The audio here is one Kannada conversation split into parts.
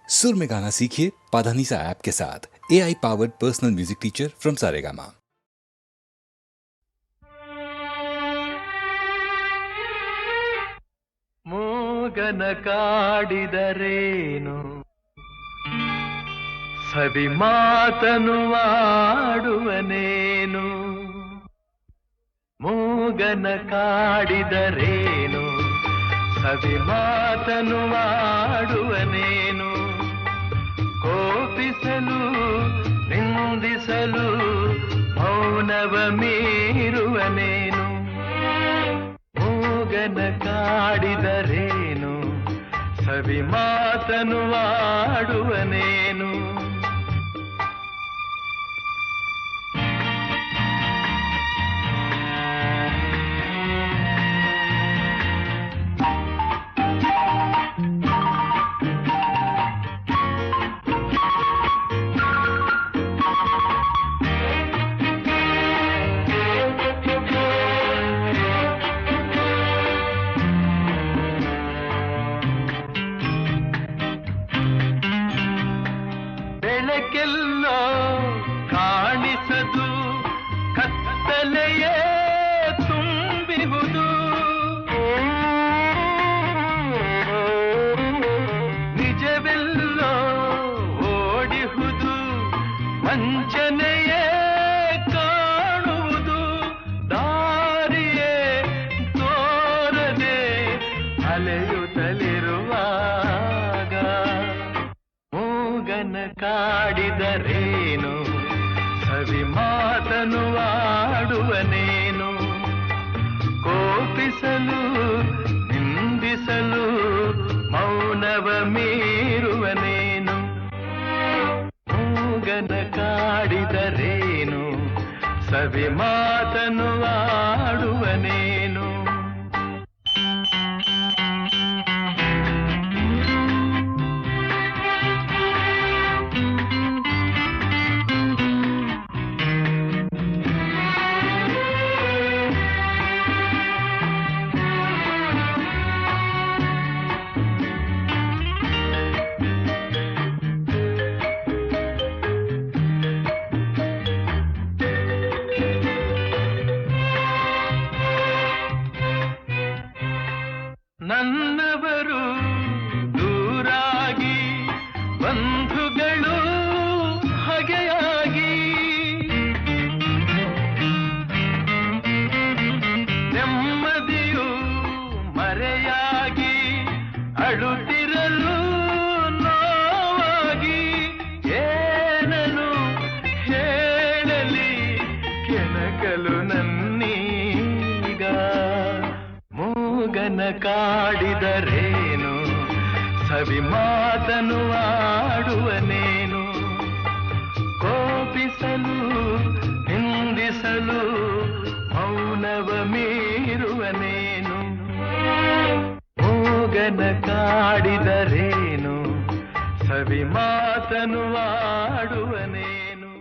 सुर में गाना सीखिए पाधानीसा ऐप के साथ। AI powered personal music teacher from Saregama. ಮೂಗನ ಕಾಡಿದರೇನು ಸವಿ ಮಾತನು ಆಡುವನೇನು ಮೂಗನ ಕಾಡಿದರೇನು ಸವಿ ಮಾತನು ಆಡುವನೇನು ಕೋಪಿಸಲು ನಿಂದಿಸಲು ಮೌನವ ಮೀರುವನೇನು ಮೂಗನ ಕಾಡಿದರೇನು ಸವಿ ಮಾತನು ಆಡುವನೇನು ಬೆಳಕೆಲ್ಲೋ ಕಾಣಿಸದು ಕತ್ತಲೆಯೇ ತುಂಬಿಹುದು ನಿಜವೆಲ್ಲೋ ಓಡಿಹುದು ವಂಚನೆಯೇ ಕಾಣುವುದು ದಾರಿಯೇ ತೋರದೆ ಅಲೆಯುತ್ತಲಿರುವಾಗ ಮೂಗನ ಕಾಡಿದರೇನು ಸವಿ ಮಾತನು ಆಡುವನೇನು ಕೋಪಿಸಲು ನಿಂದಿಸಲು ಮೌನವ ಮೀರುವನೇನು ಮೂಗನ ಕಾಡಿದರೇನು ಸವಿ ಮಾತನು ಆಡುವನೇನು ನನ್ನವರು ದೂರಾಗಿ ಬಂಧುಗಳು ಹಗೆಯಾಗಿ ನೆಮ್ಮದಿಯು ಮರೆಯಾಗಿ ಅಳುತ್ತಿರಲು ನೋವಾಗಿ ಏನನು ಹೇಳಲಿ ಕೆಣಕಲು ನನ್ನೀಗ ಮೂಗನ ಕಾಡಿದರೇನು ಸವಿ ಮಾತನು ಆಡುವನೇನು ಕೋಪಿಸಲು ನಿಂದಿಸಲು ಮೌನವ ಮೀರುವನೇನು ಮೂಗನ ಕಾಡಿದರೇನು ಸವಿ ಮಾತನು ಆಡುವನೇನು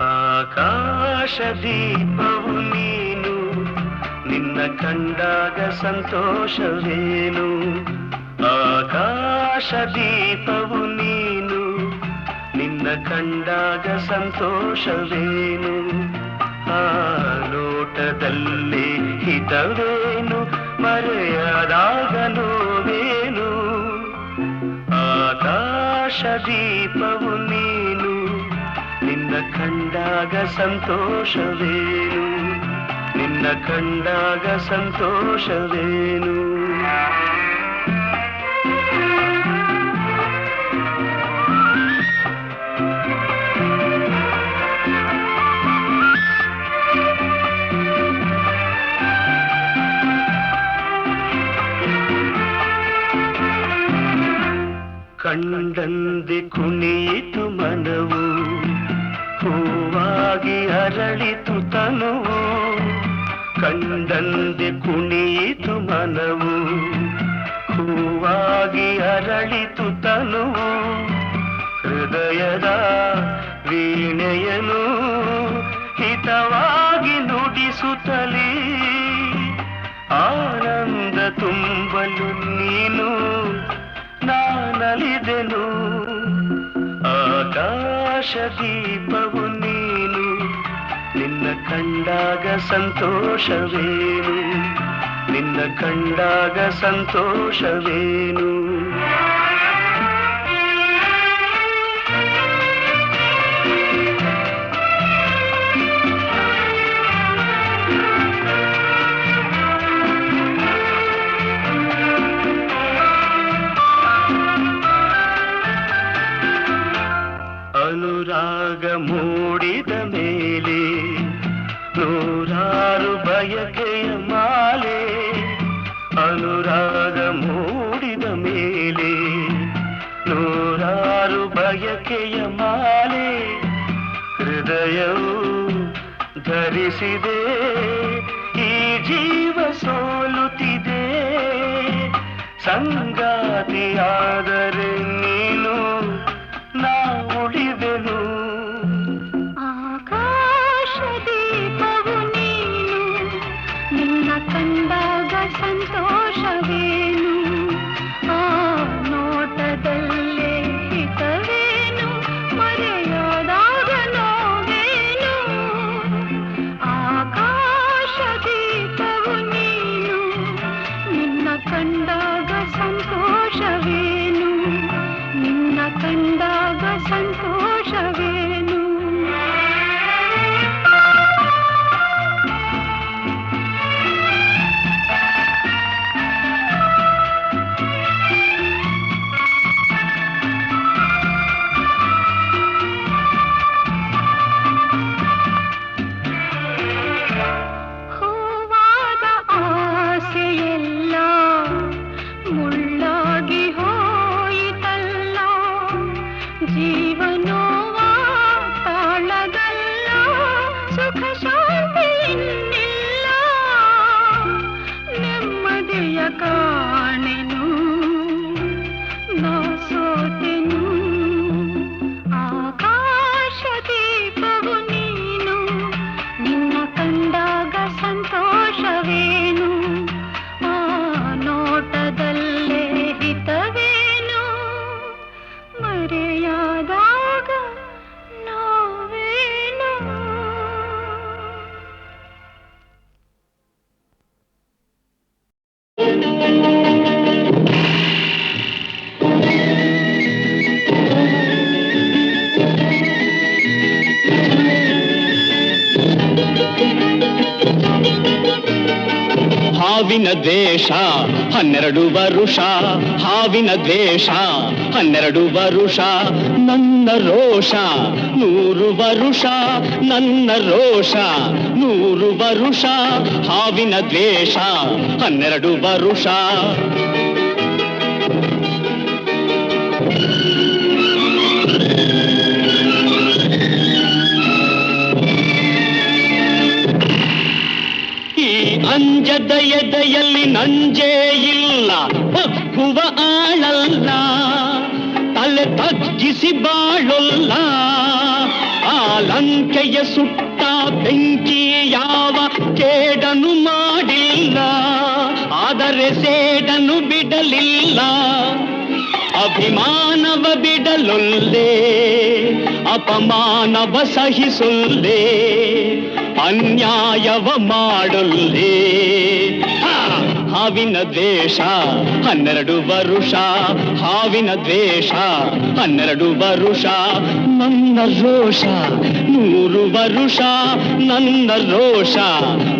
ಆಕಾಶ ದೀಪವು ನೀನು ನಿನ್ನ ಕಂಡಾಗ ಸಂತೋಷವೇನು ಆಕಾಶ ದೀಪವು ನೀನು ನಿನ್ನ ಕಂಡಾಗ ಸಂತೋಷವೇನು ಆ ನೋಟದಲ್ಲಿ ಹಿತವೇನು ಮರೆಯದಾಗ ನೋವೇನು ಆಕಾಶ ದೀಪವು ನೀನು ನಿನ್ನ ಕಂಡಾಗ ಸಂತೋಷವೇನು ನಿನ್ನ ಕಂಡಾಗ ಸಂತೋಷವೇನು ಕಂಡಂದೆ ಕುಣಿಯಿತು ಮನವು ಹೂವಾಗಿ ಅರಳಿತು ತನುವು ಕಂಡಂದೆ ಕುಣಿಯಿತು ಮನವು ಹೂವಾಗಿ ಅರಳಿತು ತನುವು ಹೃದಯದ ವೀಣೆಯನು ಹಿತವಾಗಿ ನುಡಿಸುತ್ತಲೇ ಆನಂದ ತುಂಬಲು ನೀನು ನಾನಲಿದೆನು ಆಕಾಶ ದೀಪವು ನೀನು ನಿನ್ನ ಕಂಡಾಗ ಸಂತೋಷವೇನು ನಿನ್ನ ಕಂಡಾಗ ಸಂತೋಷವೇನು ಅನುರಾಗ ಮೂಡಿದ ಮೇಲೆ ನೂರಾರು ಬಯಕೆಯ ಮಾಲೆ ಅನುರಾಗ ಮೂಡಿದ ಮೇಲೆ ನೂರಾರು ಬಯಕೆಯ ಮಾಲೆ ಹೃದಯವು ಧರಿಸಿದೆ ಈ ಜೀವ ಸೋಲುತ್ತಿದೆ ಸಂಗಾತಿಯಾದರೆ ನೀನು ನಾ ಉಳಿದೆನು ಆಕಾಶ ದೀಪವು ನೀನು ನಿನ್ನ ಕಂಡಾಗ ಸಂತೋಷವೇನು ಆ ನೋಟದಲ್ಲೇ ಹಿತವೇನು ಮರೆಯಾದಾಗ ನೋವೇನು ಆಕಾಶ ದೀಪವು ನೀನು ನಿನ್ನ ಕಂಡಾಗ ಸಂತೋಷವೇನು ನಿನ್ನ ಕಂಡಾಗ ಸಂತೋಷವೇನು ಹೂವಾದ ಆಸೆಯೆಲ್ಲ ಮುಳ್ಳಾಗಿ ಹೋಯಿತಲ್ಲ ಜೀವನೋವ ತಾಳಗಲ್ಲ ಸುಖ ಶಾಂತಿ ಇನ್ನಿಲ್ಲ ನೆಮ್ಮದಿಯ ಕಾಣೆನು ನಾ ಸೋತೆನು ಆಕಾಶ ದೀಪವು ನೀನು ನಿನ್ನ ಕಂಡಾಗ ಸಂತೋಷವೇನು ಆ ನೋಟದಲ್ಲೇ ಹಿತವೇನು ಮರೆಯಾದಾಗ ನೋವೇನು ಹಾವಿನ ದ್ವೇಷ 12 ವರುಷ ಹಾವಿನ ದ್ವೇಷ 12 ವರುಷ ನನ್ನ ರೋಷ 100 ವರುಷ ನನ್ನ ರೋಷ 100 ವರುಷ ಹಾವಿನ ದ್ವೇಷ 12 ವರುಷ ಅಂಜದ ಎದೆಯಲ್ಲಿ ನಂಜೇ ಇಲ್ಲ ಬಗ್ಗುವ ಆಳಲ್ಲ ತಲೆ ತಗ್ಗಿಸಿ ಬಾಳೊಲ್ಲ ಆ ಲಂಕೆಯ ಸುಟ್ಟ ಬೆಂಕಿ ಯಾವ ಕೇಡನು ಮಾಡಿಲ್ಲ ಆದರೆ ಸೇಡನು ಬಿಡಲಿಲ್ಲ ಅಭಿಮಾನವ ಬಿಡಲೊಲ್ಲೆ ಅಪಮಾನವ ಸಹಿಸೊಲ್ಲೆ ಅನ್ಯಾಯವ ಮಾಡೊಲ್ಲೆ ಹಾವಿನ ದ್ವೇಷ 12 ವರುಷ ಹಾವಿನ ದ್ವೇಷ 12 ವರುಷ ನನ್ನ ರೋಷ 100 ವರುಷ ನನ್ನ ರೋಷ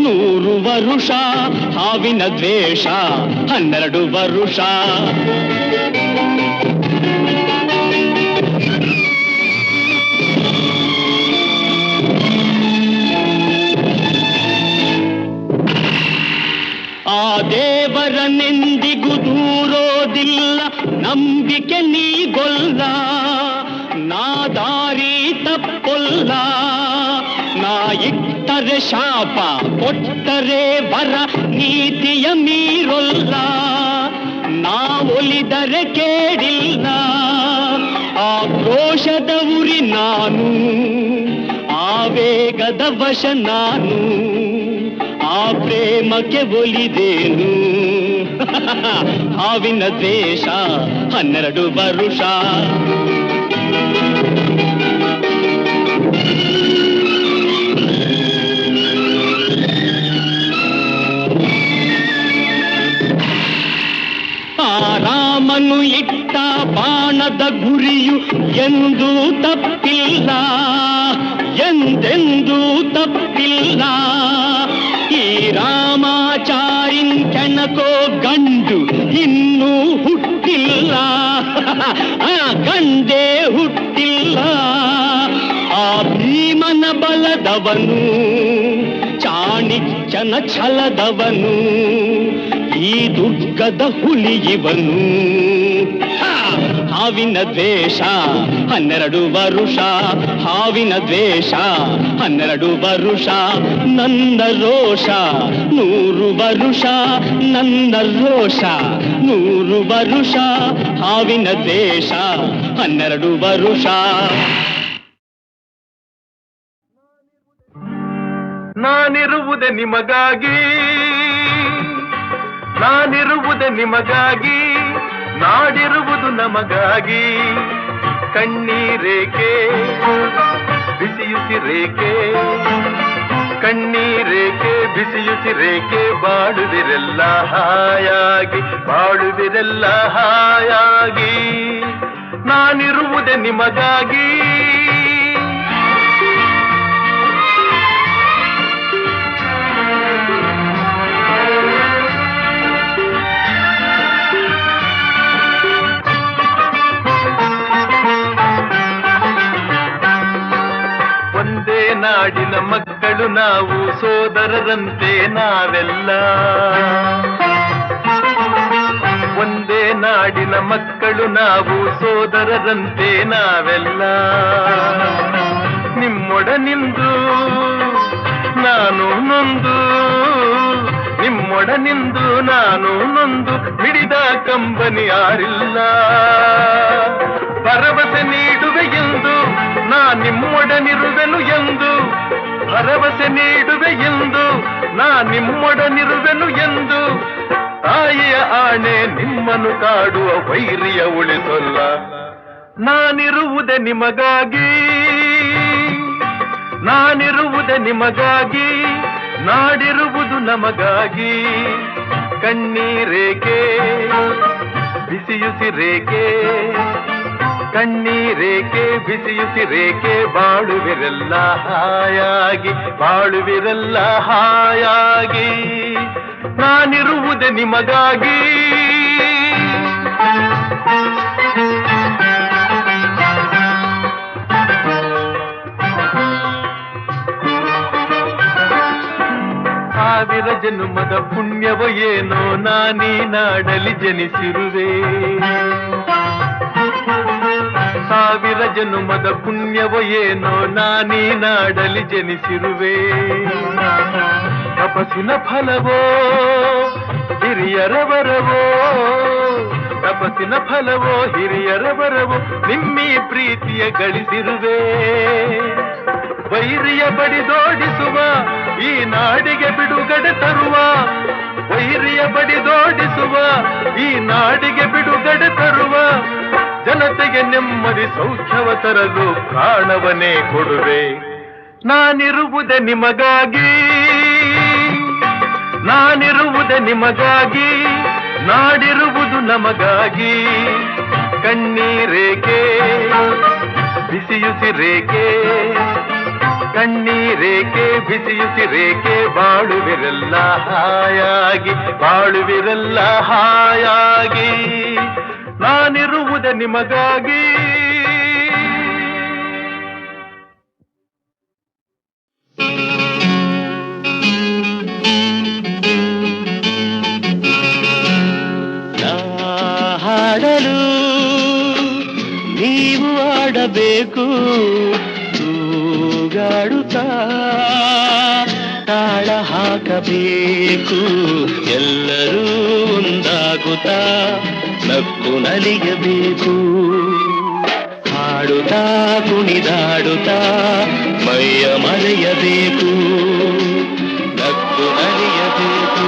100 ವರುಷ ಹಾವಿನ ದ್ವೇಷ 12 ವರುಷ ಆ ದೇವರನೆಂದಿಗೂ ದೂರೋದಿಲ್ಲ ನಂಬಿಕೆ ನೀಗೊಲ್ಲ ನಾ ದಾರಿ ತಪ್ಪೊಲ್ಲ ನಾ ಇಟ್ಟರೆ ಶಾಪ ಕೊಟ್ಟರೆ ವರ ನೀತಿಯ ಮೀರೊಲ್ಲ ನಾ ಒಲಿದರೆ ಕೇಳಿಲ್ಲ ಆಕ್ರೋಶದ ಉರಿ ನಾನು ಆವೇಗದ ವಶ ನಾನು ಆ ಪ್ರೇಮಕ್ಕೆ ಒಲಿದೇನು ಹಾವಿನ ದ್ವೇಷ 12 ವರುಷ ರಾಮನು ಇಟ್ಟ ಬಾಣದ ಗುರಿಯು ಎಂದೂ ತಪ್ಪಿಲ್ಲ ಎಂದೆಂದೂ ತಪ್ಪಿಲ್ಲ ಈ ರಾಮಾಚಾರಿನ್ ಕೆಣಕೋ ಗಂಡು ಇನ್ನೂ ಹುಟ್ಟಿಲ್ಲ ಗಂಡೇ ಹುಟ್ಟಿಲ್ಲ ಆ ಭೀಮನ ಬಲದವನು ಚಾಣಿಕ್ಯನ ಛಲದವನು ಈ ದುರ್ಗದ ಹುಲಿಯವನು ಹಾವಿನ ದ್ವೇಷ 12 ವರುಷ ಹಾವಿನ ದ್ವೇಷ 12 ವರುಷ ನನ್ನ ರೋಷ 100 ವರುಷ ನನ್ನ ರೋಷ 100 ವರುಷ ಹಾವಿನ ದ್ವೇಷ 12 ವರುಷ ನಾನಿರುವುದೇ ನಿಮಗಾಗಿ ನಾನಿರುವುದೇ ನಿಮಗಾಗಿ ನಾಡಿರುವುದು ನಮಗಾಗಿ ಕಣ್ಣೀರೇಕೆ ಬಿಸಿಯುಸಿರೇಕೆ ಕಣ್ಣೀರೇಕೆ ಬಿಸಿಯುಸಿರೇಕೆ ಬಾಳುವಿರೆಲ್ಲ ಹಾಯಾಗಿ ಬಾಳುವಿರೆಲ್ಲ ಹಾಯಾಗಿ ನಾನಿರುವುದೇ ನಿಮಗಾಗಿ ಒಂದೇ ನಾಡಿನ ಮಕ್ಕಳು ನಾವು ಸೋದರರಂತೆ ನಾವೆಲ್ಲ ಒಂದೇ ನಾಡಿನ ಮಕ್ಕಳು ನಾವು ಸೋದರರಂತೆ ನಾವೆಲ್ಲ ನಿಮ್ಮೊಡನಿಂದು ನಾನು ನೊಂದು ನಿಮ್ಮೊಡನಿಂದು ನಾನು ನೊಂದು ಮಿಡಿದ ಕಂಬನಿ ಯಾರಿಲ್ಲ ಭರವಸೆ ನೀಡುವೆ ಎಂದು ನಾ ನಿಮ್ಮೊಡನಿರುವೆನು ಎಂದು ಭರವಸೆ ನೀಡುವೆ ಎಂದು ನಾ ನಿಮ್ಮೊಡನಿರುವೆನು ಎಂದು ತಾಯಿಯ ಆಣೆ ನಿಮ್ಮನ್ನು ಕಾಡುವ ವೈರಿಯ ಉಳಿಸೊಲ್ಲ ನಾನಿರುವುದೇ ನಿಮಗಾಗಿ ನಾನಿರುವುದೇ ನಿಮಗಾಗಿ ನಾಡಿರುವುದು ನಮಗಾಗಿ ಕಣ್ಣೀರೇಕೆ ಬಿಸಿಯುಸಿರೇಕೆ ಕಣ್ಣೀರೇಕೆ ಬಿಸಿಯುಸಿರೇಕೆ ಬಾಳುವಿರೆಲ್ಲ ಹಾಯಾಗಿ ಬಾಳುವಿರೆಲ್ಲ ಹಾಯಾಗಿ ನಾನಿರುವುದೇ ನಿಮಗಾಗಿ ಸಾವಿರ ಜನ್ಮದ ಪುಣ್ಯವೋ ಏನೋ ನಾನೀ ನಾಡಲಿ ಜನಿಸಿರುವೆ ಸಾವಿರ ಜನ್ಮದ ಪುಣ್ಯವೋ ಏನೋ ನಾನೀ ನಾಡಲಿ ಜನಿಸಿರುವೆ ತಪಸ್ಸಿನ ಫಲವೋ ಹಿರಿಯರ ವರವೋ ತಪಸ್ಸಿನ ಫಲವೋ ಹಿರಿಯರ ವರವೋ ನಿಮ್ಮೀ ಪ್ರೀತಿಯ ಗಳಿಸಿರುವೆ ವೈರಿಯ ಬಡಿದೋಡಿಸುವ ಈ ನಾಡಿಗೆ ಬಿಡುಗಡೆ ತರುವ ವೈರಿಯ ಬಡಿದೋಡಿಸುವ ಈ ನಾಡಿಗೆ ಬಿಡುಗಡೆ ತರುವ ಜನತೆಗೆ ನೆಮ್ಮದಿ ಸೌಖ್ಯವ ತರಲು ಪ್ರಾಣವನ್ನೇ ಕೊಡುವೆ ನಾನಿರುವುದೇ ನಿಮಗಾಗಿ ನಾನಿರುವುದೇ ನಿಮಗಾಗಿ ನಾಡಿರುವುದು ನಮಗಾಗಿ ಕಣ್ಣೀರೇಕೆ ಬಿಸಿಯುಸಿರೇಕೆ ಕಣ್ಣೀರೇಕೆ ಬಿಸಿಯುಸಿರೇಕೆ ಬಾಳುವಿರೆಲ್ಲ ಹಾಯಾಗಿ ಬಾಳುವಿರೆಲ್ಲ ಹಾಯಾಗಿ ನಾನಿರುವುದೇ ನಿಮಗಾಗಿ ಹಾಡಲು ನೀವು ಆಡಬೇಕು ತೂಗಾಡುತ್ತಾ ತಾಳ ಹಾಕಬೇಕು ಎಲ್ಲರೂ ಒಂದಾಗುತ್ತಾ ನಕ್ಕು ನಲಿಯಬೇಕು. ಹಾಡುತ್ತಾ ಕುಣಿದಾಡುತ್ತಾ ಮೈಯ ಮರೆಯಬೇಕು. ನಕ್ಕು ನಲಿಯಬೇಕು,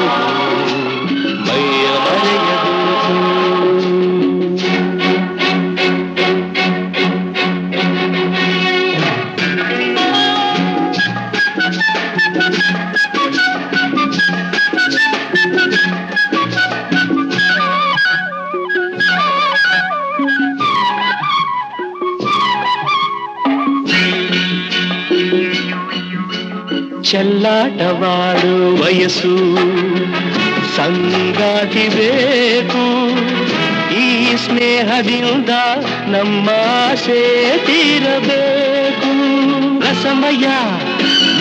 ಮೈಯ ಮರೆಯಬೇಕು. ಚೆಲ್ಲಾಟವಾಡು ವಯಸ್ಸು ಸಂಗಾತಿ ಬೇಕು. ಈ ಸ್ನೇಹದಿಂದ ನಮ್ಮ ಆಸೆ ತೀರಬೇಕು. ರಸಮಯ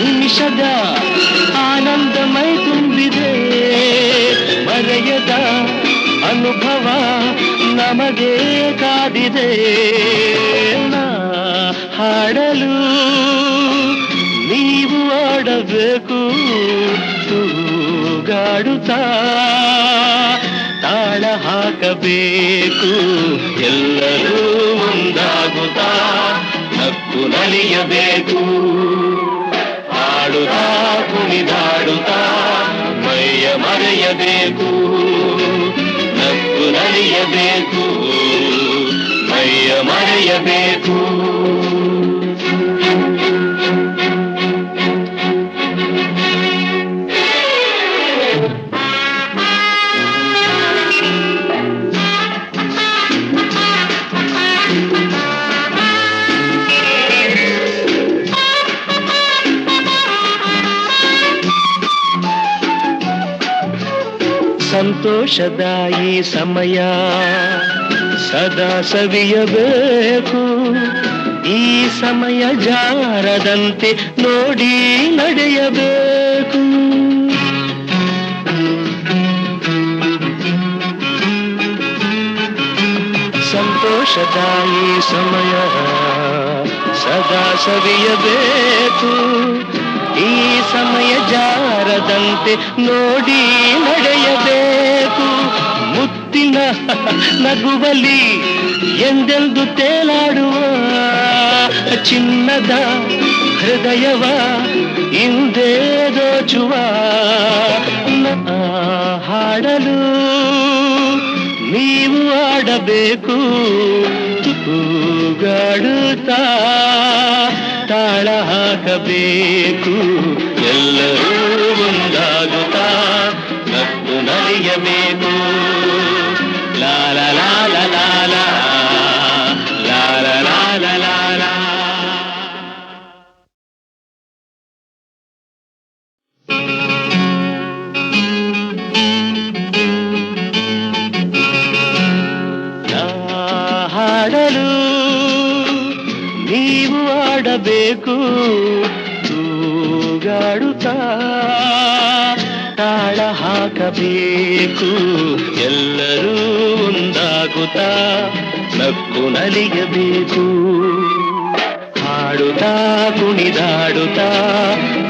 ನಿಮಿಷದ ಆನಂದಮೈ ತುಂಬಿದೆ. ಮರೆಯದ ಅನುಭವ ನಮಗೆ ಕಾದಿದೆ. ನಾ ಹಾಡಲು ನೀವು ಆಡಬೇಕು. ತೂಗಾಡುತ್ತಾ ತಾಳ ಹಾಕಬೇಕು. ಎಲ್ಲರೂ ಒಂದಾಗುತ್ತಾ ನಕ್ಕು ನಲಿಯಬೇಕು. ಹಾಡುತ್ತಾ ಕುಣಿದಾಡುತ್ತಾ ಮೈಯ ಮರೆಯಬೇಕು. ನಕ್ಕು ನಲಿಯಬೇಕು, ಮೈಯ ಮರೆಯಬೇಕು. ಸಂತೋಷದ ಈ ಸಮಯ ಸದಾ ಸವಿಯಬೇಕು. ಈ ಸಮಯ ಜಾರದಂತೆ ನೋಡಿ ನಡೆಯಬೇಕು. ಸಂತೋಷದ ಈ ಸಮಯ ಸದಾ ಸವಿಯಬೇಕು. ಈ ಸಮಯ ಜಾರದಂತೆ ನೋಡಿ ನಡೆಯಬೇಕು. ಮುತ್ತಿನ ನಗುವಲಿ ಎಂದೆಂದು ತೇಲಾಡುವ ಚಿನ್ನದ ಹೃದಯವ ಹಿಂದೆ ದೋಚುವ. ಹಾಡಲು ನೀವು ಆಡಬೇಕು. ತೂಗಾಡುತ್ತಾ ತಾಳ ಹಾಕಬೇಕು. ಎಲ್ಲರೂ ಒಂದಾಗುತ್ತಾ ನಕ್ಕು ನಲಿಯಬೇಕು. ಲಾಲ ಲಾಲ ಲಾಲ ಲಾಲ ಲಾಲ ಲಾಲ. ಹಾಡಲು ನೀವು ಆಡಬೇಕು. ತೂಗಾಡುತ್ತಾ ತಾಳ ಹಾಕಬೇಕು. ಎಲ್ಲರೂ ಒಂದಾಗುತ್ತಾ ನಕ್ಕು ನಲಿಯಬೇಕು. ಹಾಡುತ್ತಾ ಕುಣಿದಾಡುತ್ತಾ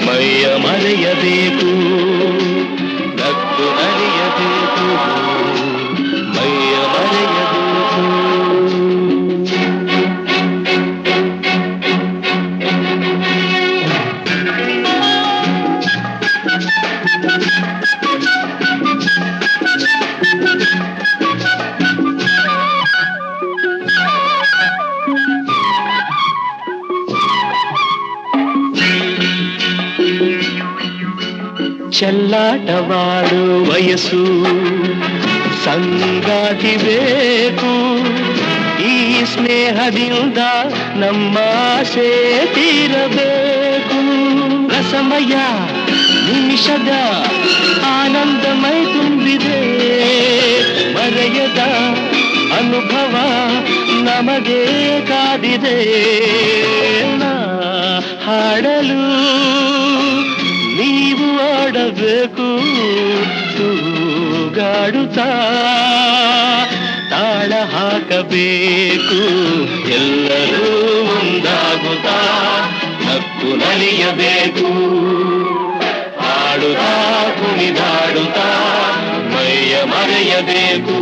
ಮೈಯ ಮರೆಯಬೇಕು. ನಕ್ಕು ನಲಿಯಬೇಕು, ಮೈಯ ಮರೆಯಬೇಕು. ಚೆಲ್ಲಾಟವಾಡು ವಯಸ್ಸು ಸಂಗಾತಿ ಬೇಕು. ಈ ಸ್ನೇಹದಿಂದ ನಮ್ಮ ಆಸೆ ತೀರಬೇಕು. ರಸಮಯ ನಿಮಿಷದ ಆನಂದಮೈ ತುಂಬಿದೆ. ಮರೆಯದ ಅನುಭವ ನಮಗೆ ಕಾದಿದೆ. ನಾ ಹಾಡಲು ನೀವು ಆಡಬೇಕು. ತೂಗಾಡುತ್ತಾ ತಾಳ ಹಾಕಬೇಕು. ಎಲ್ಲರೂ ಒಂದಾಗುತ್ತಾ ನಕ್ಕು ನಲಿಯಬೇಕು. ಹಾಡುತ್ತಾ ಕುಣಿದಾಡುತ್ತಾ ಮೈಯ ಮರೆಯಬೇಕು.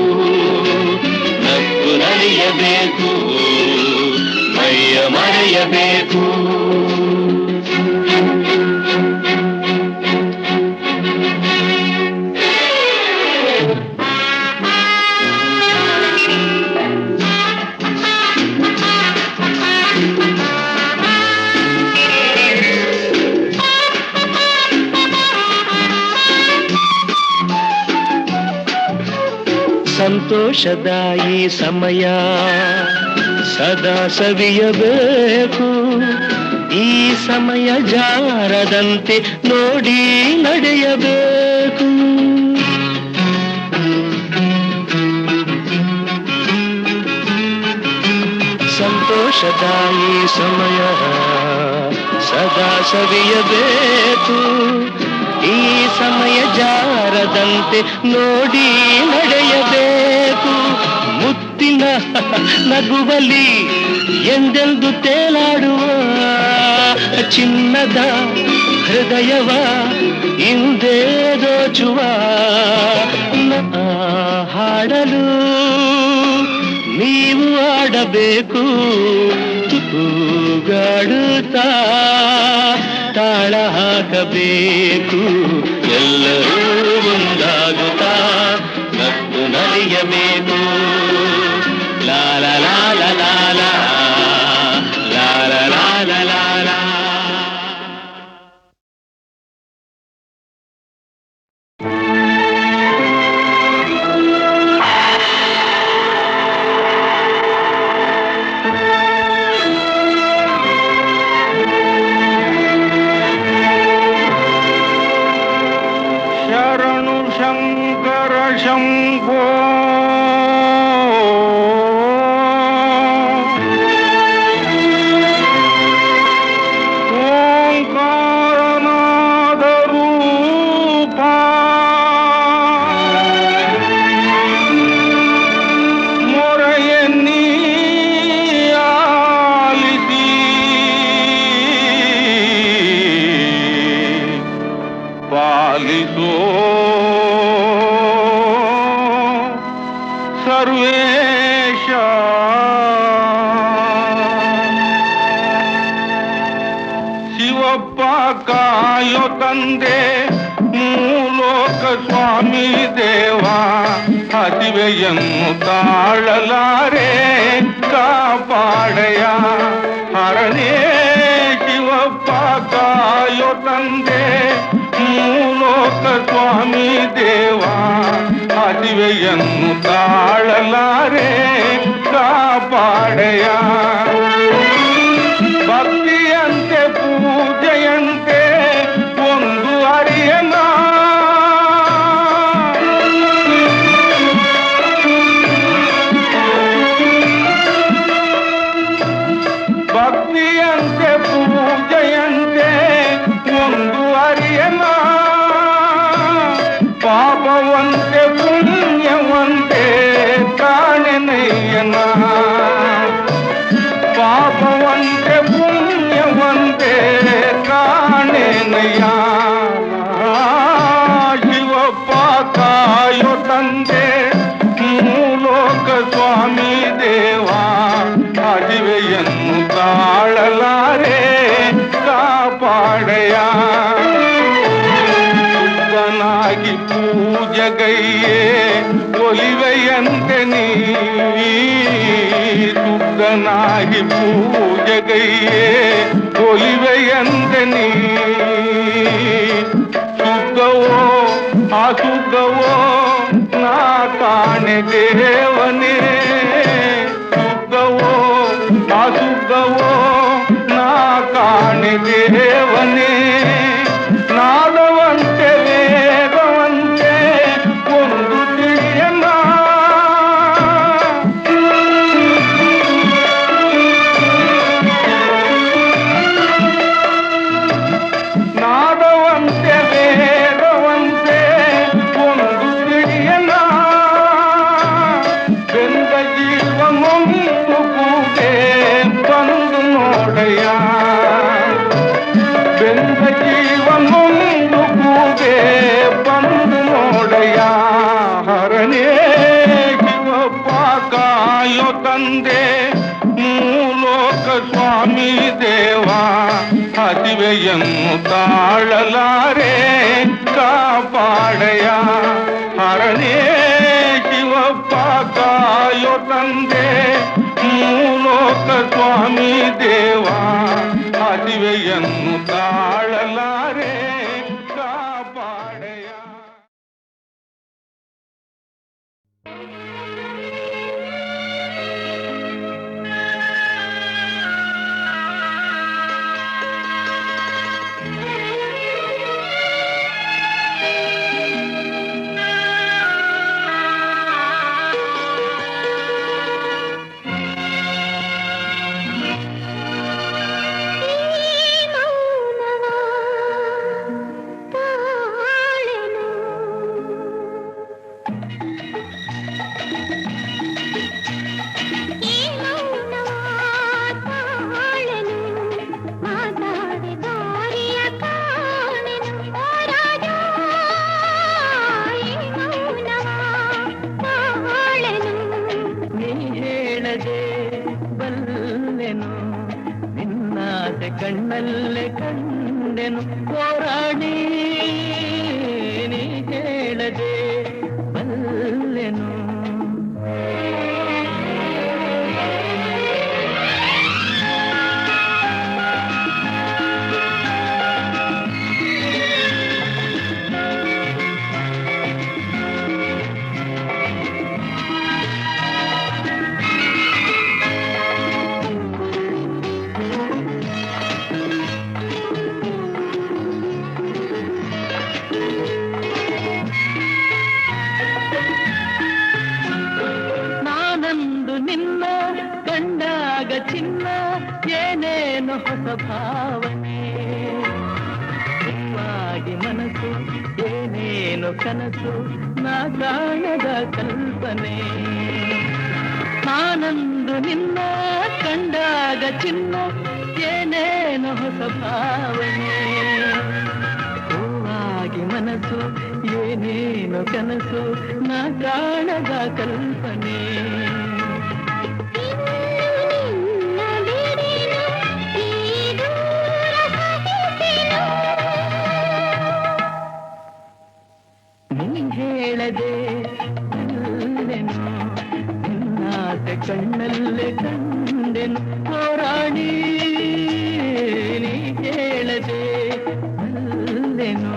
ನಲಿಯಬೇಕು ಮೈಯ ಮರೆಯಬೇಕು ಸಂತೋಷದ ಈ ಸಮಯ ಸದಾ ಸವಿಯಬೇಕು ಈ ಸಮಯ ಜಾರದಂತೆ ನೋಡಿ ನಡೆಯಬೇಕು ಸಂತೋಷದ ಈ ಸಮಯ ಸದಾ ಸವಿಯಬೇಕು ಈ ಸಮಯ ಜಾರದಂತೆ ನೋಡಿ ನಡೆಯಬೇಕು ಮುತ್ತಿನ ನಗುವಲಿ ಎಂದೆಂದು ತೇಲಾಡುವ ಚಿನ್ನದ ಹೃದಯವ ಇಂದೇ ದೋಚುವ ಹಾಡಲು ನೀವು ಆಡಬೇಕು ತೂಗಾಡುತ್ತಾ ತಾಳ ಹಾಕಬೇಕು ಎಲ್ಲರೂ ಒಂದಾಗುತ್ತಾ ನಕ್ಕು ನಲಿಯಬೇಕು ಲಾಲ ಲಾಲ ಲಾಲ ಲಾಲ ಲಾಲ ಲಾಲ ಶಂಭೋ ಓಂಕಾರನಾದ ರೂಪ ಮೊರೆಯನ್ನೀ ಆಲಿಸಿ ಪಾಲಿಸೋ ಸರ್ವೇಶ ಶಿವಪ್ಪ ಕಾಯೋ ತಂದೆ ಮೂಲೋಕ ಸ್ವಾಮಿ ದೇವ ಹಸಿವೆಯನ್ನು ತಾಳಲಾರೆ ಕಾಪಾಡಯ ಹರನೇ ಶಿವಪ್ಪ ಕಾಯೋ ತಂದೆ ಮೂಲೋಕ ಸ್ವಾಮಿ ದೇವ ಹಸಿವೆಯನ್ನು ತಾಳಲಾರೆ ಕಾಪಾಡಯ ಭಕ್ತಿಯಂತೆ ಪೂಜೆಯಂತೆ ಒಂದು ಅರಿಯನ ಭಕ್ತಿಯಂತೆ ಪೂಜೆಯಂತೆ ಒಂದು ಅರಿಯನ ಪಾಪವಂತೆ ಪುಣ್ಯವಂತೆ ಕಾಣೆನಯ್ಯನ ಪಾಪವಂತೆ ಪುಣ್ಯವಂತೆ ಕಾಣೆನಯ್ಯ ಶಿವಪ್ಪ ಕಾಯೋ ತಂದೆ ಮೂಲೋಕ ಸ್ವಾಮಿ ದೇವ ಹಸಿವೆಯನ್ನು ತಾಳಲಾರೆ ಕಾಪಾಡಯ ಶುದ್ಧನಾಗಿ ಪೂಜೆಗೈಯೇ ಒಲಿವೆಯಂತೆ ನೀ ಶುದ್ಧನಾಗಿ ಪೂಜೆಗೈಯೇ ಒಲಿವೆಯಂತೆ ನೀ ಶುದ್ಧವೋ ಅಶುದ್ಧವೋ ನಾ ಕಾಣೆ ದೇವನೇ ಶುದ್ಧವೋ ಅಶುದ್ಧವೋ ನಾ ಕಾಣೆ ದೇವನೇ ನಾದವಂತೆ ವೇದವಂತೆ ಒಂದು ತಿಳಿಯನ ನಾದವಂತೆ ವೇದವಂತೆ ಒಂದು ತಿಳಿಯನ ಬೆಂದ ಜೀವನೊಂದು ಕೂಡೆ ಬಂದು ನೋಡಯ್ಯ ಬೆಂದ ಸ್ವಾಮಿ ದೇವ ಹಸಿವೆಯನ್ನು ತಾಳಲಾರೆ ಕಾಪಾಡಯ ಹರನೇ ಶಿವಪ್ಪ ಕಾಯೋ ತಂದೆ ಮೂಲೋಕ ಸ್ವಾಮಿ ದೇವ ಹಸಿವೆಯನ್ನು ತಾಳಲಾರೆ ಕಾಪಾಡಯ. ಕಣ್ಣಲ್ಲೇ ಕಂಡೆನು ಹೋರಾಡಿ ನೀ ಹೇಳದೆ ಬಲ್ಲೆನು. ಚಿನ್ನ ಏನೇನು ಹೊಸ ಭಾವನೆ ಹೂವಾಗಿ ಮನಸ್ಸು ಏನೇನು ಕನಸು ನಾ ಕಾಣದ ಕಲ್ಪನೆ. ನಾನಂದು ನಿನ್ನ ಕಂಡಾಗ ಚಿನ್ನ ಏನೇನು ಹೊಸ ಭಾವನೆ ಹೂವಾಗಿ ಮನಸ್ಸು ಏನೇನು ಕನಸು ನಾ ಕಾಣದ ಕಲ್ಪನೆ. ಹೇಳದೆ ಬಲ್ಲೆನು ನಿನ್ನಾಸೆ ಕಣ್ಣಲ್ಲೇ ಕಂಡೆನು ಹೋರಾಡಿ ನೀ ಹೇಳದೆ ಬಲ್ಲೆನು.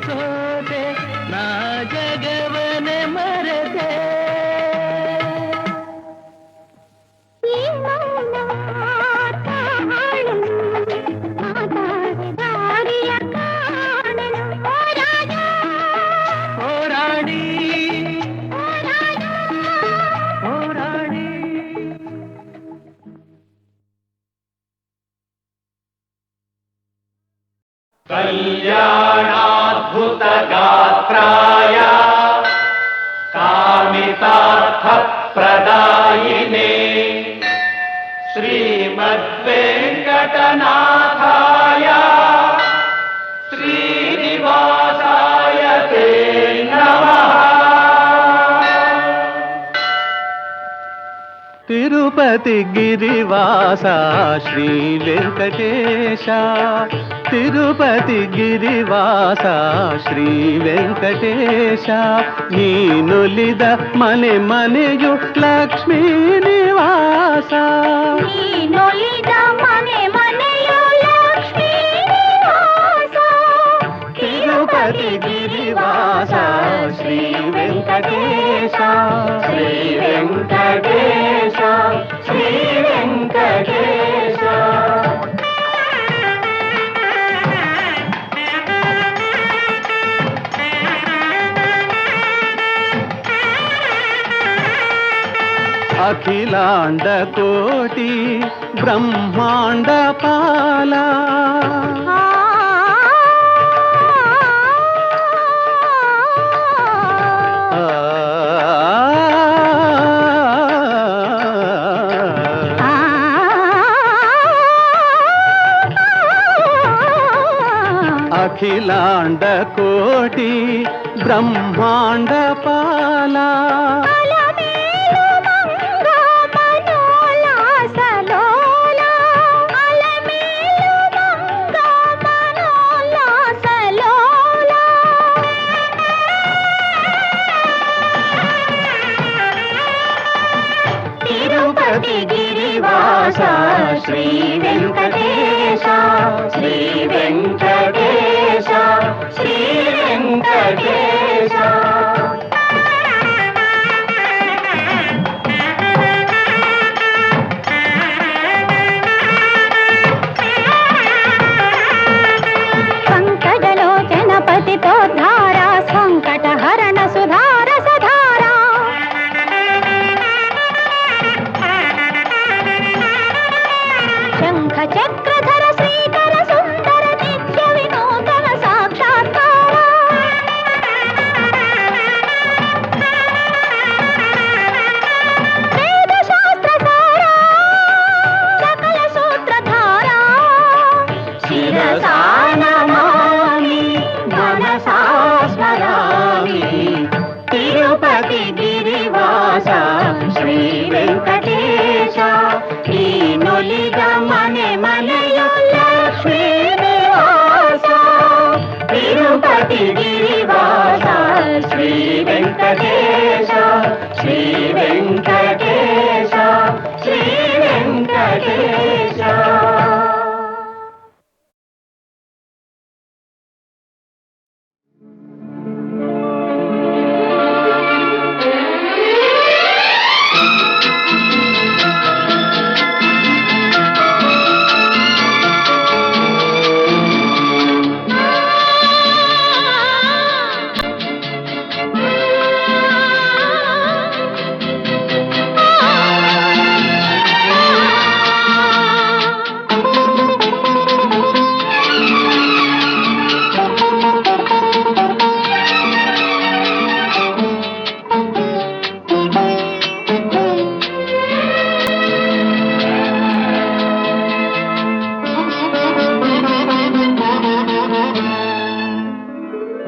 ಸೋತೆ ನಾ ಜಗವನೆ ಮರೆತೆ ಹೋರಾಡಿ ಹೋರಾಡಿ. ಕಲ್ಯಾಣಾದ್ಭುತ ಗಾತ್ರಾಯ ಕಾಮಿತಾರ್ಥ ಪ್ರದಾಯಿನೇ ಶ್ರೀಮದ್ವೆಂಕಟನಾಥಾಯ ಶ್ರೀನಿವಾಸಾಯ ತೇ ನಮಃ. ತಿರು తిరుపతి గిరివాస శ్రీ వెంకటేశ తిరుపతి గిరివాಸ ಶ್ರೀ ವೆಂಕಟೇಶ ನೀನುಲಿದ ಮನೆ ಮನೆಯು ಲಕ್ಷ್ಮೀ ನಿವಾಸ ನೀನೊಲಿದ ಮನೆ ಮನೆಯು ಲಕ್ಷ್ಮೀ ನಿವಾಸ ತಿರುಪತಿ ಗಿರಿವಾಸ ಶ್ರೀ ವೆಂಕಟೇಶ ಶ್ರೀ ವೆಂಕಟೇಶ ಶ್ರೀ ವೆಂಕಟೇಶ అఖిలాండ కోటి బ్రహ్మాండ పాల అఖిలాండ కోటి బ్రహ్మాండ పాల గిరివాస శ్రీ వెంకటేశ శ్రీ వెంకటేశ శ్రీ వెంకటేశ సంకటలోచన పతితో ధారా సంకట హరణ సుధార సధారా శంఖ చక్రధర శ్రీకర సుందర నిత్య వినూతన సాక్షాత్కార వేద శాస్త్రధార సకల సూత్రధార శిరసా నమామి మనసా స్మరామి తిరుపతి గిరివాస శ్రీ వెంకటేశ నీనులిద మನೆ ಮನೆಯು ಲಕ್ಷ್ಮೀ ನಿವಾಸ ತಿರುಪತಿ ಗಿರಿವಾಸ ಶ್ರೀ ವೆಂಕಟೇಶ ಶ್ರೀ ವೆಂಕಟೇಶ ಶ್ರೀ ವೆಂಕಟೇಶ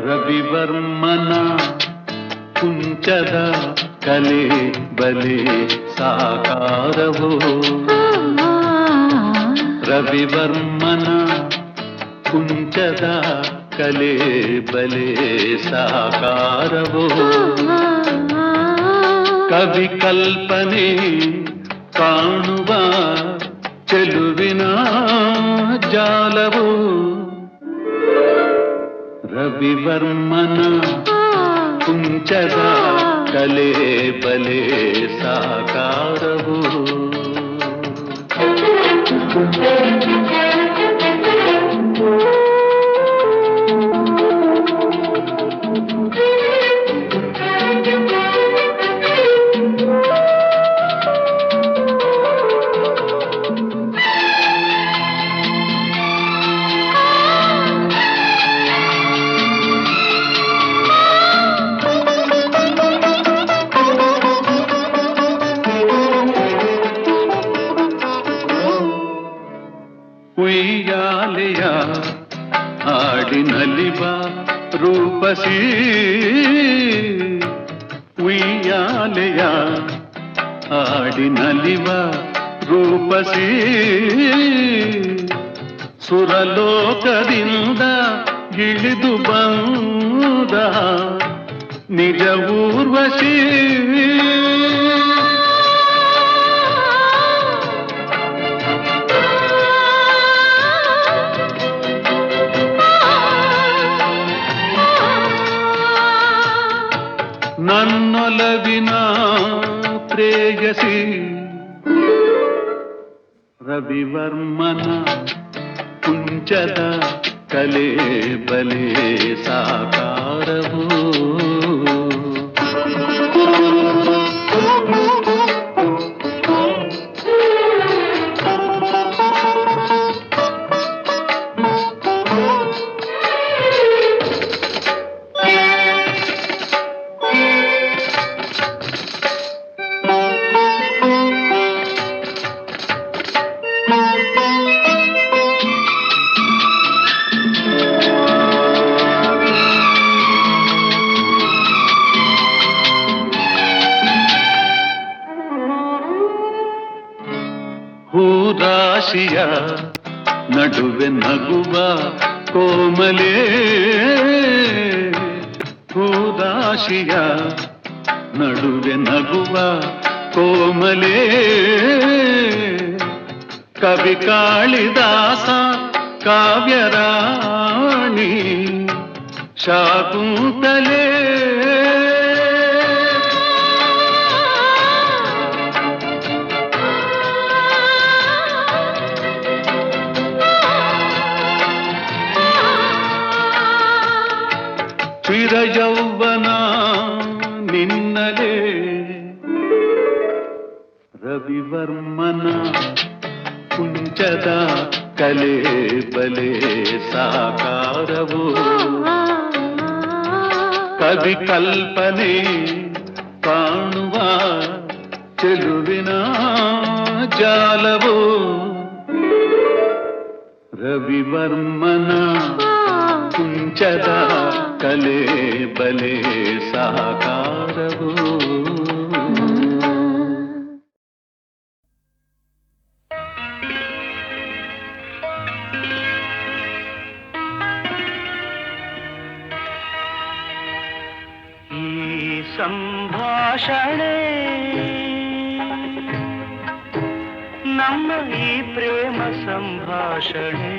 ರವಿವರ್ಮನ ಕುಂಚದ ಕಲೆ ಬಲೆ ಸಾಕಾರವೋ ರವಿವರ್ಮನ ಕುಂಚದ ಕಲೆ ಬಲೆ ಸಾಕಾರವೋ ಕವಿ ಕಲ್ಪನೆ ಕಾಣುವ ಚೆಲುವಿನ ಜಾಲವೋ ರವಿವರ್ಮನ ಕುಂಚದ ಕಲೆ ಬಲೆ ಸಾಕಾರವೋ ಉಯ್ಯಾಲೆಯ ಹಾಡಿನಲಿವ ರೂಪಸಿ ಉಯ್ಯಾಲೆಯ ಆಡಿ ನಲಿವ ರೂಪಸಿ ಸುರಲೋಕದಿಂದ ಇಳಿದು ಬಂದ ನಿಜ ಊರ್ವಶಿ ನನ್ನೊಲವಿನ ಪ್ರೇಯಸಿ ರವಿವರ್ಮನ ಕುಂಚದ ಕಲೆ ಬಲೆ ಸಾಕಾರವು ಹೂರಾಶಿಯ ನಡುವೆ ನಗುವ ಕೋಮಲೆ ಹೂರಾಶಿಯ ನಡುವೆ ನಗುವ ಕೋಮಲೆ ಕವಿ ಕಾಳಿದಾಸ ಕಾವ್ಯರಾಣಿ ಶಾಕುಂತಲೆ ಚಿರ ಯೌವನ ನಿನ್ನಲೇ ರವಿವರ್ಮನ ಕುಂಚದ ಕಲೆ ಬಲೆ ಸಾಕಾರವು ಕವಿ ಕಲ್ಪನೆ ಕಾಣುವ ಚೆಲುವಿನ ಜಾಲವು ರವಿವರ್ಮನ ಕುಂಚದ ಕಲೆ ಬಲೆ ಸಾಕಾರವು ಈ ಸಂಭಾಷಣೆ ನಮ್ಮ ಈ ಪ್ರೇಮ ಸಂಭಾಷಣೆ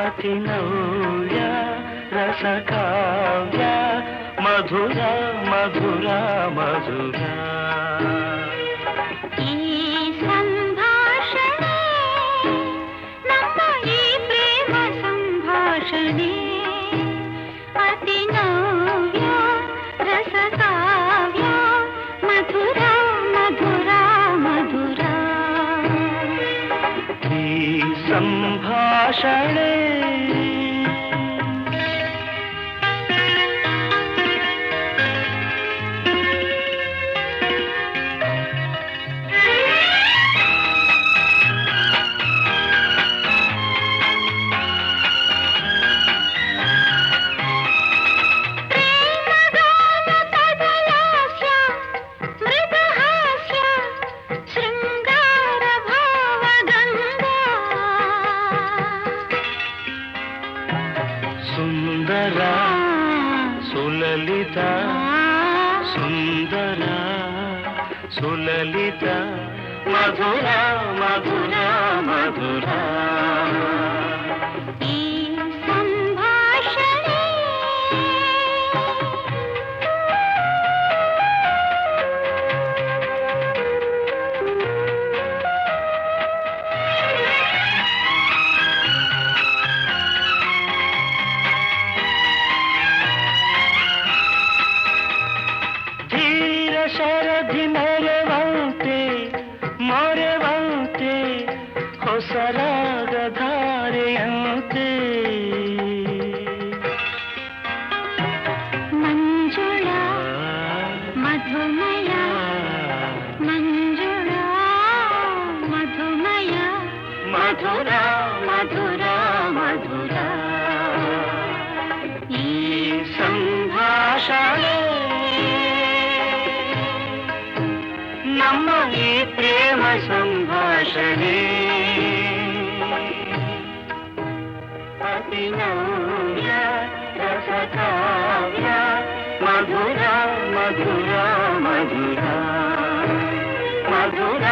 ಅತಿ ನವ್ಯ ರಸಕಾವ್ಯ ಮಧುರ ಮಧುರ ಮಧುರ ಈ ಸಂಭಾಷಣೆ ನಮ್ಮ ಈ ಪ್ರೇಮ ಸಂಭಾಷಣೆ ಅತಿ ನವ್ಯ ರಸಕಾವ್ಯ ಮಧುರ ಮಧುರ ಮಧುರ ಈ ಸಂಭಾಷಣೆ ಸುಂದರ ಸುಲಲಿತ ಸುಂದರ ಸುಲಲಿತ ಮಧುರ ಮಧುರ ಮಧುರ ಈ ಸಂಭಾಷಣೆ ಧೀರ ಶರಧಿ ಮೊರೆವಂತೆ ಮೊರೆವಂತೆ ಹೊಸರಾಗ ಪ್ರೇಮ ಸಂಭಾಷಣೆ ಅತಿನವ್ಯ ರಸಕಾವ್ಯ ಮಧುರ ಮಧುರ ಮಧುರ ಮಧುರ